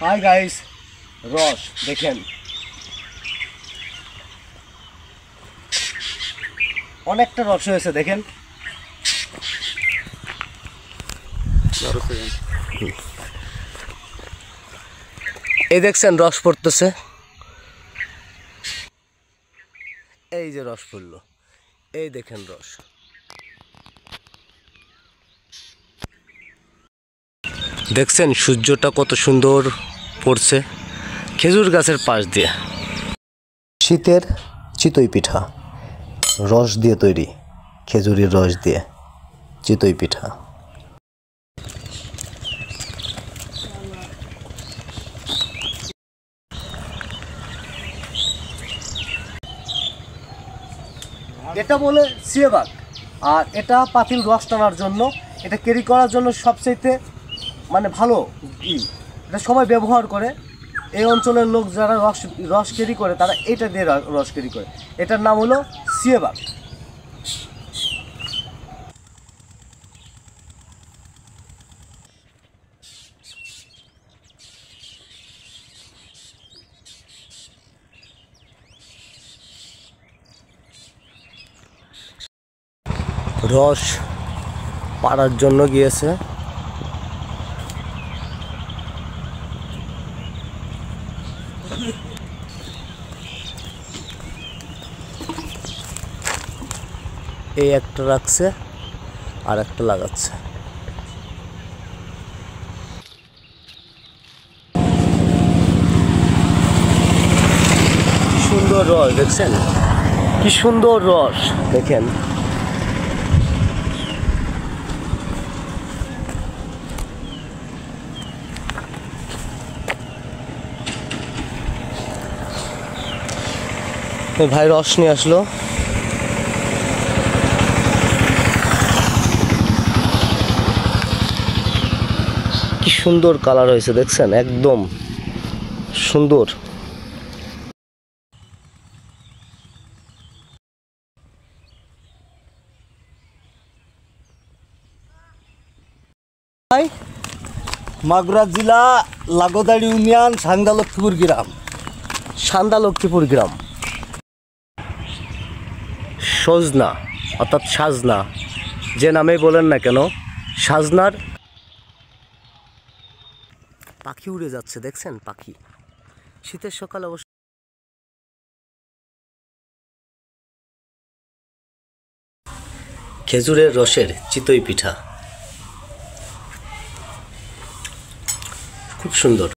Hi guys, রস দেখেন অনেকটা রস হয়েছে দেখেন। এই দেখছেন রস পড়তেছে, এই যে রস পড়লো, এই দেখেন রস। দেখছেন সূর্যটা কত সুন্দর পড়ছে খেজুর গাছের পাশ দিয়ে। শীতের চিতই পিঠা রস দিয়ে তৈরি, খেজুরের রস দিয়ে চিতই পিঠা। এটা বলে সিয়েবাগ, আর এটা পাতিল রস টানার জন্য, এটা ক্যারি করার জন্য সবচাইতে ভালো এটা সবাই ব্যবহার করে। এই অঞ্চলের লোক যারা রস ক্যারি করে তারা এটা দিয়ে রস ক্যারি করে। এটার নাম হলো সিয়েবাগ। রস পাড়ার জন্য গিয়েছে। এই একটা রাখছে আর একটা লাগাচ্ছে। কি সুন্দর রস দেখছেন, কি সুন্দর রস দেখেন। ভাই রস নিয়ে আসলো। কি সুন্দর কালার হয়েছে দেখছেন, একদম সুন্দর। মাগুরা জেলা লাগোদাড়ি ইউনিয়ন সান্দালক্ষ্মীপুর গ্রাম। সান্দালক্ষ্মীপুর গ্রাম। সজনা অর্থাৎ সাজনা, যে নামেই বলেন না কেন, সাজনার পাখি উড়ে যাচ্ছে দেখছেন, পাখি। শীতের সকালে অবশ্য খেজুরের রসের চিতই পিঠা খুব সুন্দর।